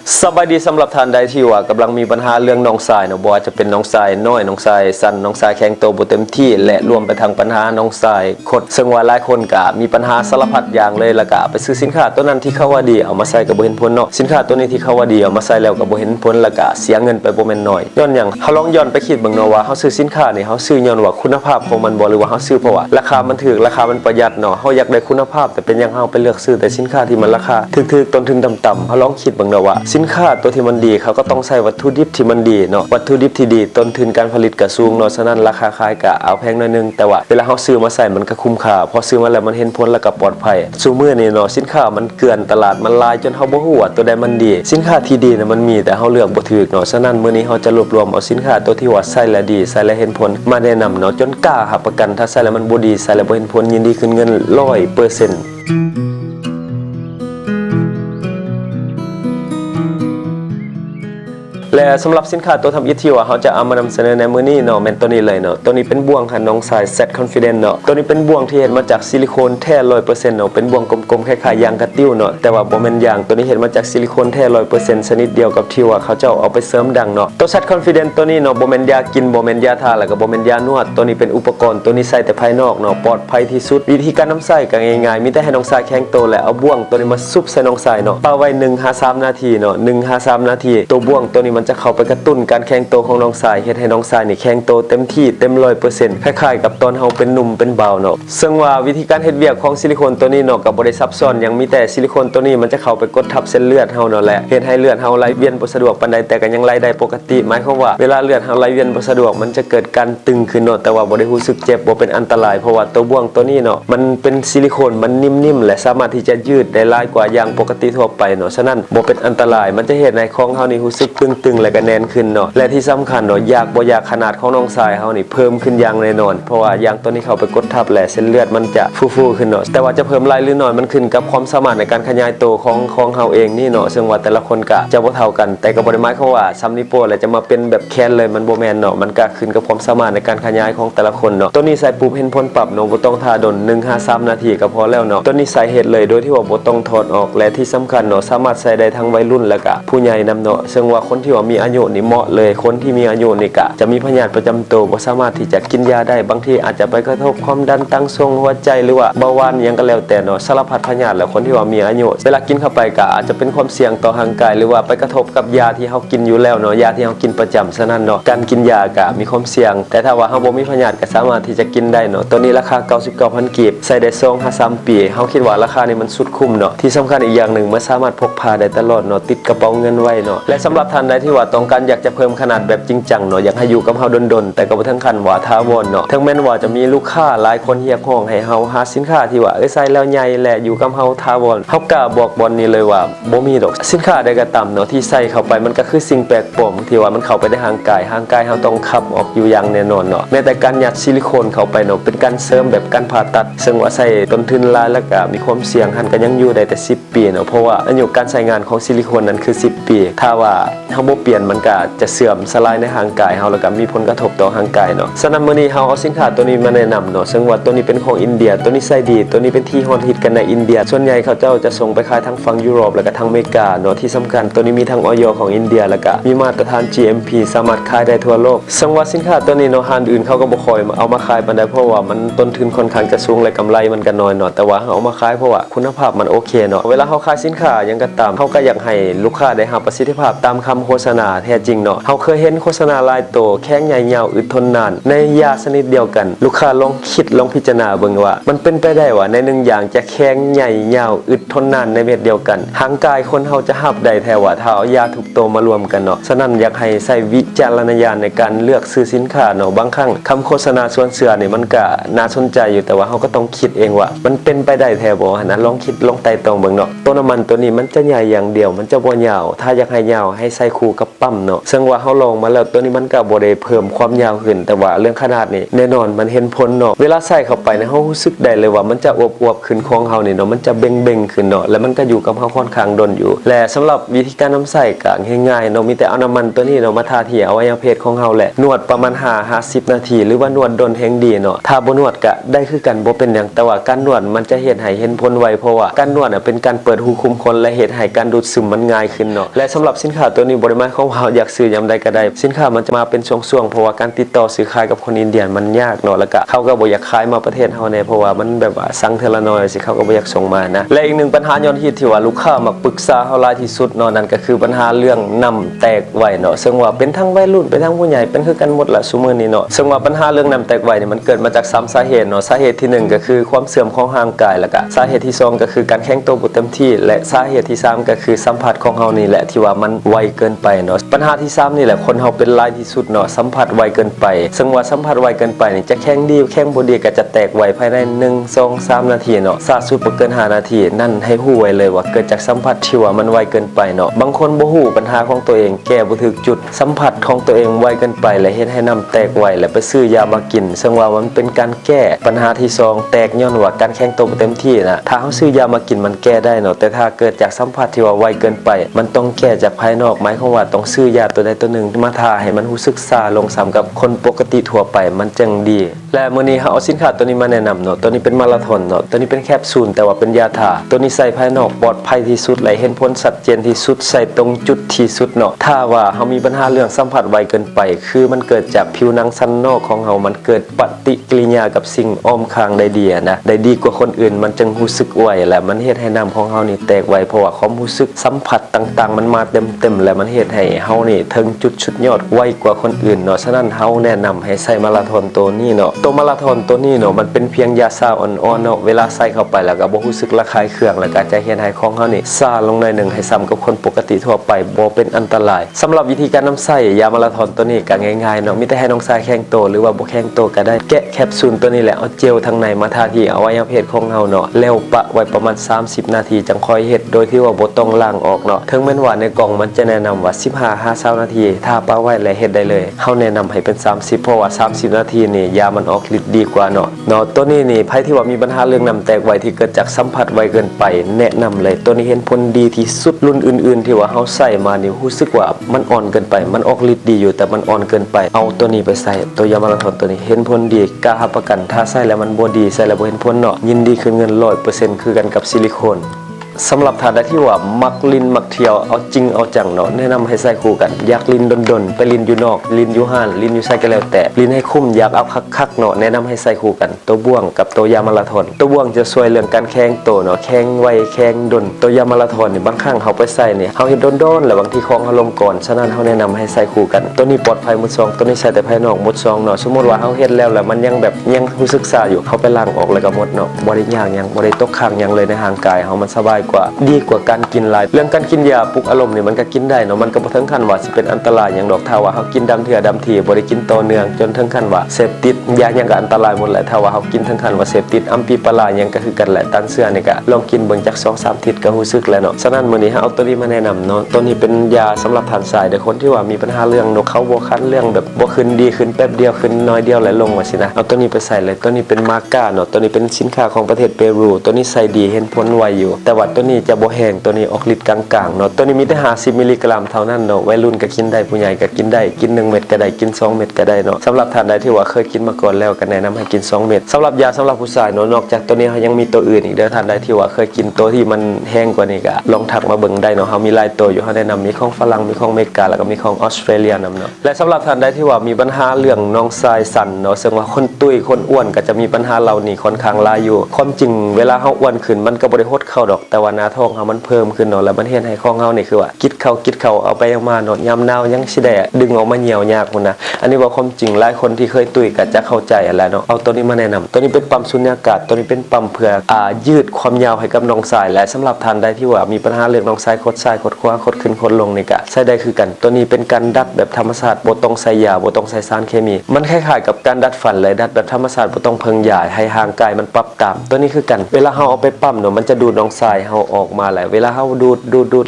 สบายดีสำหรับท่านใดที่ว่ากำลังมีปัญหาเรื่องน้องทรายเนาะบ่ว่าจะเป็นน้องทรายน้อยน้องทรายสั้นน้องทรายแข็งโตบ่เต็มที่และรวมไปทางปัญหาน้องทรายคดซึ่งว่าหลายคนก็มีปัญหาสารพัดอย่างเลยแล้วก็ไปซื้อสินค้าตัวนั้นที่เขาว่าดีเอามาใส่ก็บ่เห็นผลเนาะสินค้าตัวนี้ที่เขาว่าดีเอามาใส่แล้วก็บ่เห็นผลแล้วก็เสียเงินไปบ่แม่นน้อยย้อนหยังเฮาลองย้อนไปคิดเบิ่งเนาะว่าเฮาซื้อสินค้านี่เฮาซื้อย้อนว่าคุณภาพของมันบ่หรือว่าเฮาซื้อเพราะว่าราคามันถูกราคามันประหยัดเนาะเฮาอยากได้คุณภาพแต่เป็นหยังเฮาไปเลือกซื้อแต่สินค้าที่มันราคาถูกๆต้นทุนต่ำๆเฮาลองคิดเบิ่งเนาะว่าสินค้าตัวที่มันดีเขาก็ต้องใช้วัตถุดิบที่มันดีเนาะวัตถุดิบที่ดีต้นทุนการผลิตก็สูงเนาะฉะนั้นราคาขายก็เอาแพงหน่อยนึงแต่ว่าเวลาเฮาซื้อมาใส่มันก็คุ้มค่าพอซื้อมาแล้วมันเห็นผลแล้วก็ปลอดภัยซุมื้อนี้เนาะสินค้ามันเกลื่อนตลาดมันหลายจนเฮาบ่ฮู้ว่าตัวใดมันดีสินค้าที่ดีน่ะมันมีแต่เฮาเลือกบ่ถูกเนาะฉะนั้นมื้อนี้เฮาจะรวบรวมเอาสินค้าตัวที่ว่าใช้แล้วดีใช้แล้วเห็นผลมาแนะนำเนาะจนกล้ารับประกันถ้าใช้แล้วมันบ่ดีใช้แล้วบ่เห็นผลยินดีคืนเงิน 100% และสำหรับสินค้าตัวทำอิฐที่ว่าเขาจะเอามานำเสนอในมื้อนี้เนาะแม่นตัวนี้เลยเนาะตัวนี้เป็นบ่วงค่ะน้องสาย Set Confident เนาะตัวนี้เป็นบ่วงที่เฮ็ดมาจากซิลิโคนแท้ 100% เนาะเป็นบ่วงกลมๆคล้ายๆยางกระติ้วเนาะแต่ว่าบ่แม่นยางตัวนี้เฮ็ดมาจากซิลิโคนแท้ 100% ชนิดเดียวกับที่ว่าเขาเจ้าเอาไปเสริมดังเนาะตัว Set Confident ตัวนี้เนาะบ่แม่นยากินบ่แม่นยาทาแล้วก็บ่แม่นยานวดตัวนี้เป็นอุปกรณ์ตัวนี้ใส่แต่ภายนอกเนาะปลอดภัยที่สุดวิธีการนำใส่ก็ง่ายๆมีแต่ให้น้องสายแข็งโตและเอาบ่วงตัวนี้มาซุบใส่น้องสายเนาะเป่าไว้1-3 นาทีเนาะ1-3 นาทีตัวบ่วงตัวนี้มันจะเข้าไปกระตุ้นการแข็งโตของน้องสายเฮ็ดให้น้องสายนี่แข็งโตเต็มที่เต็ม 100% คล้ายๆกับตอนเฮาเป็นหนุ่มเป็นบ่าวเนาะซึ่งว่าวิธีการเฮ็ดเวียกของซิลิโคนตัวนี้เนาะก็บ่ได้ซับซ้อนหยังมีแต่ซิลิโคนตัวนี้มันจะเข้าไปกดทับเส้นเลือดเฮาเนาะแหละเฮ็ดให้เลือดเฮาไหลเวียนบ่สะดวกปานใดแต่ก็ยังไหลได้ปกติหมายความว่าเวลาเลือดเฮาไหลเวียนบ่สะดวกมันจะเกิดการตึงขึ้นเนาะแต่ว่าบ่ได้รู้สึกเจ็บบ่เป็นอันตรายเพราะว่าตัวบ่วงตัวนี้เนาะมันเป็นซิลิโคนมันนิ่มๆและสามารถที่จะยืดได้หลายกว่าอย่างปกติทั่วไปเนาะฉะนั้นบ่เป็นอันตรายมันจะเฮ็ดให้ของเฮานี่รู้สึกตึงๆและก็แน่นขึ้นเนาะและที่สำคัญเนาะอยากบ่อยากขนาดของน้องสายเฮานี่เพิ่มขึ้นอย่างแน่นอนเพราะว่ายางตัวนี้เข้าไปกดทับและเส้นเลือดมันจะฟูๆขึ้นเนาะแต่ว่าจะเพิ่มหลายหรือน้อยมันขึ้นกับความสามารถในการขยายตัวของเฮาเองนี่เนาะซึ่งว่าแต่ละคนก็จะบ่เท่ากันแต่ก็บ่ได้หมายความว่าซ้ำนิ้วโป้งแล้วจะมาเป็นแบบแคนเลยมันบ่แม่นเนาะมันก็ขึ้นกับความสามารถในการขยายของแต่ละคนเนาะตัวนี้ใส่ปุ๊บเห็นผลปรับเนาะบ่ต้องท่าดน 1-3 นาทีก็พอแล้วเนาะตัวนี้ใส่เฮ็ดเลยโดยที่ว่าบ่ต้องถอดออกและที่สำคัญเนาะสามารถใส่ได้ทั้งวัยรุ่นและก็ผู้ใหญ่นำเนาะซึ่งว่าคนที่ว่ามีอายุนี่เหมาะเลยคนที่มีอายุนี่ก็จะมีพยาธิประจำตัวบ่สามารถที่จะกินยาได้บางทีอาจจะไปกระทบความดันตั้งทรงหัวใจหรือว่าเบาหวานหยังก็แล้วแต่เนาะสารพัดพยาธิแล้วคนที่ว่ามีอายุเวลากินเข้าไปก็อาจจะเป็นความเสี่ยงต่อร่างกายหรือว่าไปกระทบกับยาที่เฮากินอยู่แล้วเนาะยาที่เฮากินประจำฉะนั้นเนาะการกินยาก็มีความเสี่ยงแต่ถ้าว่าเฮาบ่มีพยาธิก็สามารถที่จะกินได้เนาะตัวนี้ราคา 99,000 กีบใส่ได้2-3 ปีเฮาคิดว่าราคานี้มันสุดคุ้มเนาะที่สำคัญอีกอย่างหนึ่งมันสามารถพกพาได้ตลอดเนาะติดกระเป๋าเงินไว้เนาะและสำหรับท่านใดที่ว่าต้องการอยากจะเพิ่มขนาดแบบจริงจังเนาะอยากให้อยู่กับเฮาดนๆแต่ก็บ่ถึงขั้นว่าถาวรเนาะถึงแม้ว่าจะมีลูกค้าหลายคนเรียกร้องให้เฮาหาสินค้าที่ว่าใส่แล้วใหญ่และอยู่กับเฮาถาวรเฮากล้าบอกบอนนี้เลยว่าบ่มีดอกสินค้าใดก็ตามเนาะที่ใส่เข้าไปมันก็คือสิ่งแปลกปลอมที่ว่ามันเข้าไปในร่างกายเฮาต้องขับออกอยู่อย่างแน่นอนเนาะแม้แต่การยัดซิลิโคนเข้าไปเนาะเป็นการเสริมแบบการผ่าตัดซึ่งว่าใส่ต้นทุนหลายแล้วก็มีความเสี่ยงหันก็ยังอยู่ได้แต่10 ปีเนาะเพราะว่าอายุการใช้งานของซิลิโคนนั้นคือ10 ปีถ้าว่าเฮาบ่เปลี่ยนมันก็จะเสื่อมสลายในร่างกายเฮาแล้วก็มีผลกระทบต่อร่างกายเนาะฉะนั้นมื้อนี้เฮาเอาสินค้าตัวนี้มาแนะนำเนาะซึ่งว่าตัวนี้เป็นของอินเดียตัวนี้ใช้ดีตัวนี้เป็นที่ฮอตฮิตกันในอินเดียส่วนใหญ่เขาเจ้าจะส่งไปขายทั้งฝั่งยุโรปแล้วก็ทั้งอเมริกาเนาะที่สำคัญตัวนี้มีทั้งออยของอินเดียแล้วก็มีมาตรฐาน GMP สามารถขายได้ทั่วโลกซึ่งว่าสินค้าตัวนี้เนาะร้านอื่นเขาก็บ่ค่อยเอามาขายปานใดเพราะว่ามันต้นทุนค่อนข้างจะสูงและกำไรมันก็น้อยเนาะแต่ว่าเอามาขายเพราะว่าคุณภาพมันโอเคเนาะเวลาเฮาขายสินค้าหยังก็ตามเฮาก็อยากให้ลูกค้าได้รับประสิทธิภาพตามคำโฆษณาแท้จริงเนาะเฮาเคยเห็นโฆษณาหลายตัวแข็งใหญ่ยาวอึดทนนานในยาชนิดเดียวกันลูกค้าลองคิดลองพิจารณาเบิ่งว่ามันเป็นไปได้ว่าใน1อย่างจะแข็งใหญ่ยาวอึดทนนานในเม็ดเดียวกันร่างกายคนเฮาจะรับได้แท้ว่าถ้าเอายาทุกตัวมารวมกันเนาะฉะนั้นอยากให้ใช้วิจารณญาณในการเลือกซื้อสินค้าเนาะบางครั้งคำโฆษณาส่วนเสือนี่มันก็น่าสนใจอยู่แต่ว่าเฮาก็ต้องคิดเองว่ามันเป็นไปได้แท้บ่หั่นนะลองคิดลองไต่ตองเบิ่งเนาะตัวน้ำมันตัวนี้มันจะใหญ่อย่างเดียวมันจะบ่ยาวถ้าอยากให้ยาวให้ใส่คู่ กับปั๊มเนาะซึ่งว่าเฮาลองมาแล้วตัวนี้มันก็บ่ได้เพิ่มความยาวขึ้นแต่ว่าเรื่องขนาดนี่แน่นอนมันเห็นผลเนาะเวลาใส่เข้าไปเนี่ยเฮารู้สึกได้เลยว่ามันจะอวบๆขึ้นของเฮานี่เนาะมันจะเบ่งๆขึ้นเนาะแล้วมันก็อยู่กับเฮาค่อนข้างดนอยู่และสำหรับวิธีการนำใส่ก็ง่ายๆเนาะมีแต่เอาน้ำมันตัวนี้เนาะมาทาที่อวัยวะเพศของเฮาแหละนวดประมาณ50นาทีหรือว่านวดดนแห่งดีเนาะถ้าบ่นวดก็ได้คือกันบ่เป็นหยังแต่ว่าการนวดมันจะเฮ็ดให้เห็นผลไวเพราะว่าการนวดเป็นการเปิดหูคุมขนและเฮ็ดให้การดูดซึมมันง่ายขึ้นเนาะและสำหรับสินค้าตัวนี้บ่ได้หมายความว่าเฮาอยากซื้อยามใดก็ได้สินค้ามันจะมาเป็นช่วงๆเพราะว่าการติดต่อซื้อขายกับคนอินเดียมันยากเนาะแล้วก็เขาก็บ่อยากขายมาประเทศเฮาแน่เพราะว่ามันแบบว่าสั่งเทอละน้อยสิเขาก็บ่อยากส่งมานะและอีกหนึ่งปัญหายอดฮิตที่ว่าลูกค้ามักปรึกษาเฮาหลายที่สุดเนาะนั่นก็คือปัญหาเรื่องน้ำแตกไวเนาะซึ่งว่าเป็นทั้งวัยรุ่นเป็นทั้งผู้ใหญ่เป็นคือกันหมดละซุมื้อนี้เนาะซึ่งว่าปัญหาเรื่องน้ำแตกไวเนี่ยมันเกิดมาจาก3สาเหตุเนาะสาเหตุที่1ก็คือความเสื่อมของร่างกายแล้วก็สาเหตุที่2ก็คือการแข็งตัวบ่เต็มที่และสาเหตุที่3ก็คือสัมผัสของเฮานี่แหละที่ว่ามันไวเกินไปเนาะปัญหาที่3นี่แหละคนเฮาเป็นหลายที่สุดเนาะสัมผัสไวเกินไปซึ่งว่าสัมผัสไวเกินไปนี่จะแข็งดีแข็งบ่ดีก็จะแตกไวภายใน1 2 3นาทีเนาะซาสุดบ่เกิน5นาทีนั่นให้ฮู้ไว้เลยว่าเกิดจากสัมผัสที่ว่ามันไวเกินไปเนาะบางคนบ่ฮู้ปัญหาของตัวเองแก้บ่ถูกจุดสัมผัสของตัวเองไวเกินไปและเฮ็ดให้น้ำแตกไวและไปซื้อยามากินซึ่งว่ามันเป็นการแก้ปัญหาที่2แตกย้อนว่าการแข็งตัวบ่เต็มที่นะถ้าเฮาซื้อยามากินมันแก้ได้เนาะแต่ถ้าเกิดจากสัมผัสที่ว่าไวเกินไปมันต้องแก้จากภายนอกหมายความว่าต้องซื้อยาตัวใดตัวหนึ่งมาทาให้มันรู้สึกซาลงซ้ำกับคนปกติทั่วไปมันจังดีและมื้อนี้เฮาเอาสินค้าตัวนี้มาแนะนำเนาะตัวนี้เป็นมาราธอนเนาะตัวนี้เป็นแคปซูลแต่ว่าเป็นยาทาตัวนี้ใส่ภายนอกปลอดภัยที่สุดและเห็นผลชัดเจนที่สุดใส่ตรงจุดที่สุดเนาะถ้าว่าเฮามีปัญหาเรื่องสัมผัสไวเกินไปคือมันเกิดจากผิวหนังชั้นนอกของเฮามันเกิดปฏิกิริยากับสิ่งอ้อมข้างได้ดีนะได้ดีกว่าคนอื่นมันจึงรู้สึกไวและมันเฮ็ดให้น้ำของเฮานี่แตกไวเพราะว่าความรู้สึกสัมผัสต่างๆมันมาเต็มๆและมันเฮ็ดให้เฮานี่ถึงจุดสุดยอดไวกว่าคนอื่นเนาะฉะนั้นเฮาแนะนำให้ใส่มาราธอนตัวนี้เนาะตัวมาราธอนตัวนี้เนาะมันเป็นเพียงยาซาอ่อนๆเนาะเวลาใส่เข้าไปแล้วก็บ่รู้สึกระคายเคืองแล้วก็จะเฮ็ดให้ของเฮานี่ซาลงหน่อยนึงให้ซ้ำกับคนปกติทั่วไปบ่เป็นอันตรายสำหรับวิธีการนำใส่ยามาราธอนตัวนี้ก็ง่ายๆเนาะมีแต่ให้น้องชายแข็งโตหรือว่าบ่แข็งโตก็ได้แกะแคปซูลตัวนี้แหละเอาเจลทางในมาทาที่อวัยวะเพศของเฮาเนาะแล้วปะไว้ประมาณ30นาทีจังค่อยเฮ็ดโดยที่ว่าบ่ต้องล้างออกเนาะถึงแม้ว่าในกล่องมันจะแนะนำว่า15-20นาทีถ้าปะไว้แล้วเฮ็ดได้เลยเฮาแนะนำให้เป็น30เพราะว่า30นาทีนี่ยามันออกฤทธิ์ดีกว่าเนาะตัวนี้นี่ไผที่ว่ามีปัญหาเรื่องน้ำแตกไวที่เกิดจากสัมผัสไวเกินไปแนะนำเลยตัวนี้เห็นผลดีที่สุดรุ่นอื่นๆที่ว่าเฮาใส่มานี่รู้สึกว่ามันอ่อนเกินไปมันออกฤทธิ์ดีอยู่แต่มันอ่อนเกินไปเอาตัวนี้ไปใส่ตัวยามาราธอนตัวนี้เห็นผลดีกล้ารับประกันถ้าใส่แล้วมันบ่ดีใส่แล้วบ่เห็นผลเนาะยินดีคืนเงิน 100% คือกันกับซิลิโคนสำหรับท่านใดที่ว่ามักลินมักเที่ยวเอาจริงเอาจังเนาะแนะนำให้ใส่คู่กันอยากลินดนๆไปลินอยู่นอกลินอยู่ห้านลินอยู่ใส่ก็แล้วแต่ลินให้คุ้มอยากเอาคักๆเนาะแนะนำให้ใส่คู่กันตัวบ่วงกับตัวยามาราธอนตัวบ่วงจะช่วยเรื่องการแข็งโตเนาะแข็งไวแข็งดนตัวยามาราธอนนี่บางครั้งเฮาไปใส่นี่เฮาเฮ็ดดนๆแล้วบางทีของเฮาลงก่อนฉะนั้นเฮาแนะนำให้ใส่คู่กันตัวนี้ปลอดภัยหมด2ตัวนี้ใส่แต่ภายนอกหมด2เนาะสมมุติว่าเฮาเฮ็ดแล้วมันยังแบบยังรู้สึกซ่าอยู่เฮาไปล้างออกแล้วก็หมดเนาะบ่ได้ยากหยังบ่ได้ตกค้างหยังเลยในร่างกายเฮามันสบายกว่าดีกว่าการกินหลายเรื่องการกินยาปลุกอารมณ์นี่มันก็กินได้เนาะมันก็บ่ถึงขั้นว่าสิเป็นอันตรายอย่างดอกถ้าว่าเฮากินดำเถื่อดำทีบ่ได้กินต่อเนื่องจนถึงขั้นว่าเสพติดยาหยังก็อันตรายหมดแหละถ้าว่าเฮากินถึงขั้นว่าเสพติดอัมพิปลาหยังก็คือกันแหละตันเสื้อนี่ก็ลองกินเบิ่งจัก 2-3 ทิศก็รู้สึกแล้วเนาะฉะนั้นมื้อนี้เฮาเอาตัวนี้มาแนะนำเนาะตัวนี้เป็นยาสำหรับทานสายเด็กคนที่ว่ามีปัญหาเรื่องนกเขาบ่คันเรื่องแบบบ่ขึ้นดีขึ้นแป๊บเดียวขึ้นน้อยเดียวแล้วลงว่าสินะเอาตัวนี้ไปใส่เลยตัวนี้เป็นมาก้าเนาะตัวนี้เป็นสินค้าของประเทศเปรูตัวนี้ใส่ดีเห็นผลไวอยู่แต่ว่าตัวนี้จะบ่แห้งตัวนี้ออกฤทธิ์กลางๆเนาะตัวนี้มีแต่50มิลลิกรัมเท่านั้นเนาะวัยรุ่นก็กินได้ผู้ใหญ่ก็กินได้กิน1เม็ดก็ได้กิน2เม็ดก็ได้เนาะสำหรับท่านใดที่ว่าเคยกินมาก่อนแล้วก็แนะนำให้กิน2เม็ดสำหรับยาสำหรับผู้ชายเนาะนอกจากตัวนี้เฮายังมีตัวอื่นอีกเด้อท่านใดที่ว่าเคยกินตัวที่มันแห้งกว่านี้ก็ลองทักมาเบิ่งได้เนาะเฮามีหลายตัวอยู่เฮาแนะนำมีของฝรั่งมีของอเมริกาแล้วก็มีของออสเตรเลียนำเนาะและสำหรับท่านใดที่ว่ามีปัญหาเรื่องน้องทรายสั่นเนาะซึ่งว่าคนตุ้ยคนอ้วนก็จะมีปัญหาเหล่านี้ค่อนข้างหลายอยู่ความจริงเวลาเฮาอ้วนขึ้นมันก็บ่ได้หดเข้าดอกแต่ว่าหน้าท้องเฮามันเพิ่มขึ้นเนาะแล้วมันเฮ็ดให้ของเฮานี่คือว่ากินเข้าเอาไปเอามาเนาะยามหนาวยังสิได้ดึงออกมาเหี่ยวยากพุ่นนะอันนี้ว่าความจริงหลายคนที่เคยตุ้ยก็จะเข้าใจแล้วเนาะเอาตัวนี้มาแนะนำตัวนี้เป็นปั๊มสุญญากาศตัวนี้เป็นปั๊มเพื่อยืดความยาวให้กับน้องทรายและสำหรับท่านใดที่ว่ามีปัญหาเรื่องน้องทรายคดซ้ายคดขวาคดขึ้นคดลงนี่ก็ใช้ได้คือกันตัวนี้เป็นการดัดแบบธรรมชาติบ่ต้องใส่ยาบ่ต้องใส่สารเคมีมันคล้ายๆกับการดัดฟันเลยดัดแบบธรรมชาติบ่ต้องเพิ่งยาให้ห่างกายมันปรับตามตัวนี้คือกันเวลาเฮาเอาไปปั๊มเนาะมันจะดูดน้องทรายเฮ เฮาออกมาแหละเวลาเฮาดูด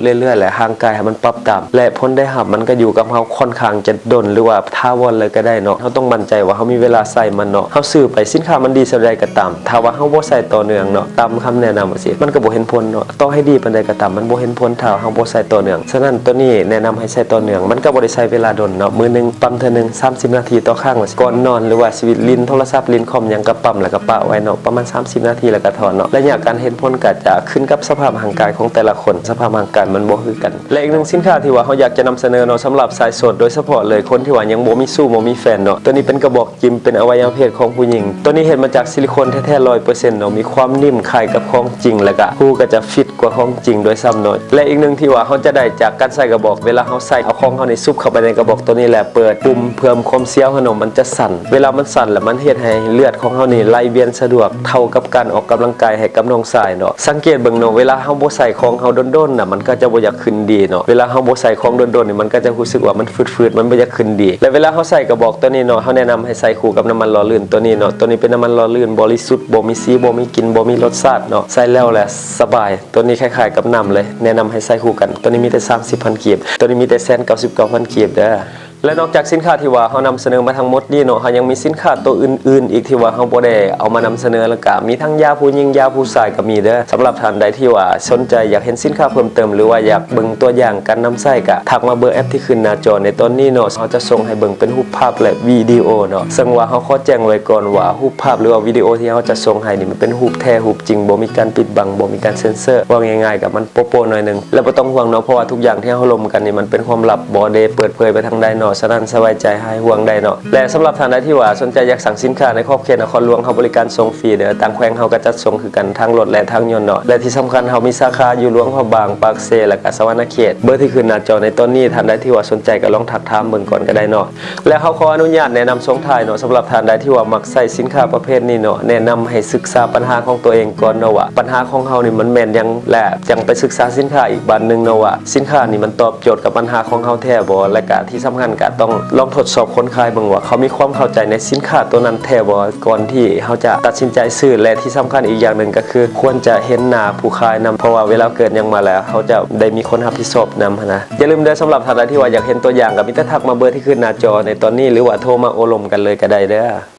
เรื่อยๆแหละห่างกายให้มันปรับตามและผลได้รับมันก็อยู่กับเฮาค่อนข้างจะดนหรือว่าถาวรเลยก็ได้เนาะเฮาต้องมั่นใจว่าเฮามีเวลาใส่มันเนาะเฮาซื้อไปสินค้ามันดีสักใดก็ตามถ้าว่าเฮาบ่ใส่ต่อเนื่องเนาะตามคำแนะนำว่าสิมันก็บ่เห็นผลเนาะต่อให้ดีปานใดก็ตามมันบ่เห็นผลถ้าเฮาบ่ใส่ต่อเนื่องฉะนั้นตัวนี้แนะนำให้ใช้ต่อเนื่องมันก็บ่ได้ใช้เวลาดนเนาะมื้อนึงปั๊มเทื่อนึง30นาทีต่อครั้งว่าก่อนนอนหรือว่าชีวิตลิ้นโทรศัพท์ลิ้นคอมหยังก็ปั๊มแล้วก็ปะไว้เนาะประมาณ30นาทีแล้วก็ถอนเนาะระยะการเห็นผลก็จะขึ้นกับสภาพร่างกายของแต่ละคนสภาพร่างกายมันบ่คือกันและอีกหนึ่งสินค้าที่ว่าเฮาอยากจะนำเสนอเนาะสำหรับสายโสดโดยเฉพาะเลยคนที่ว่ายังบ่มีสู้บ่มีแฟนเนาะตัวนี้เป็นกระบอกจิมเป็นอวัยวะเพศของผู้หญิงตัวนี้เฮ็ดมาจากซิลิโคนแท้ๆ 100% เนาะมีความนิ่มคล้ายกับของจริงแล้วก็ผู้ก็จะฟิตกว่าของจริงโดยซ้ำเนาะและอีกหนึ่งที่ว่าเฮาจะได้จากการใส่กระบอกเวลาเฮาใส่เอาของเฮานี่ซุบเข้าไปในกระบอกตัวนี้แหละเปิดปุ่มเพิ่มความเสียวเนาะมันจะสั่นเวลามันสั่นแล้วมันเฮ็ดให้เลือดของเฮานี่ไหลเวียนสะดวกเท่ากับการออกกำลังกายให้กับน้องชายเนาะสังเกตเบิ่งเนาะเวลาเฮาบ่ใส่ของเฮาดนๆน่ะมันก็จะบ่อยากขึ้นดีเนาะเวลาเฮาบ่ใส่ของดนๆนี่มันก็จะรู้สึกว่ามันฝืดๆมันบ่อยากขึ้นดีและเวลาเฮาใส่กระบอกตัวนี้เนาะเฮาแนะนำให้ใส่คู่กับน้ำมันหล่อลื่นตัวนี้เนาะตัวนี้เป็นน้ำมันหล่อลื่นบริสุทธิ์บ่มีสีบ่มีกลิ่นบ่มีรสชาติเนาะใส่แล้วแหละสบายตัวนี้คล้ายๆกับน้ำเลยแนะนำให้ใส่คู่กันตัวนี้มีแต่ 30,000 กีบตัวนี้มีแต่199,000 กีบเด้อและนอกจากสินค้าที่ว่าเฮานำเสนอมาทั้งหมดนี่เนาะเฮายังมีสินค้าตัวอื่นๆอีกที่ว่าเฮาบ่ได้เอามานำเสนอแล้วก็มีทั้งยาผู้หญิงยาผู้ชายก็มีเด้อสำหรับท่านใดที่ว่าสนใจอยากเห็นสินค้าเพิ่มเติมหรือว่าอยากเบิ่งตัวอย่างการนำใช้ก็ทักมาเบอร์แอปที่ขึ้นหน้าจอในตอนนี้เนาะเฮาจะส่งให้เบิ่งเป็นรูปภาพและวิดีโอเนาะซึ่งว่าเฮาขอแจ้งไว้ก่อนว่ารูปภาพหรือว่าวิดีโอที่เฮาจะส่งให้นี่มันเป็นรูปแท้รูปจริงบ่มีการปิดบังบ่มีการเซ็นเซอร์ว่าง่ายๆก็มันโป๊ะๆหน่อยนึงและบ่ต้องห่วงเนาะเพราะว่าทุกอย่างที่เฮาลงกันนี่มันเป็นความลับบ่ได้เปิดเผยไปทางใดเนาะฉะนั้นสบายใจให้ห่วงได้เนาะและสำหรับท่านใดที่ว่าสนใจอยากสั่งสินค้าในขอบเขตนครหลวงเฮาบริการส่งฟรีเด้อต่างแขวงเฮาก็จัดส่งคือกันทางรถและทางยนต์เนาะและที่สำคัญเฮามีสาขาอยู่หลวงพระบางปากเซและก็สวรรณเขตเบอร์ที่ขึ้นหน้าจอในตอนนี้ท่านใดที่ว่าสนใจก็ลองทักถามเบิ่งก่อนก็ได้เนาะและเฮาขออนุญาตแนะนำส่งท้ายเนาะสำหรับท่านใดที่ว่ามักใช้สินค้าประเภทนี้เนาะแนะนำให้ศึกษาปัญหาของตัวเองก่อนเนาะว่าปัญหาของเฮานี่มันแม่นยังและจังไปศึกษาสินค้าอีกบันนึงเนาะว่าสินค้านี่มันตอบโจทย์กับปัญหาของเฮาแท้บ่และก็ที่สำคัญก็ต้องลองทดสอบคนขายเบิ่งว่าเขามีความเข้าใจในสินค้าตัวนั้นแท้บ่ก่อนที่เขาจะตัดสินใจซื้อและที่สำคัญอีกอย่างหนึ่งก็คือควรจะเห็นหน้าผู้ขายนำเพราะว่าเวลาเกิดยังมาแล้วเขาจะได้มีคนรับผิดชอบนำนะอย่าลืมเด้อสำหรับท่านใดที่ว่าอยากเห็นตัวอย่างก็มีแต่ทักมาเบอร์ที่ขึ้นหน้าจอในตอนนี้หรือว่าโทรมาโอลมกันเลยก็ได้เด้อ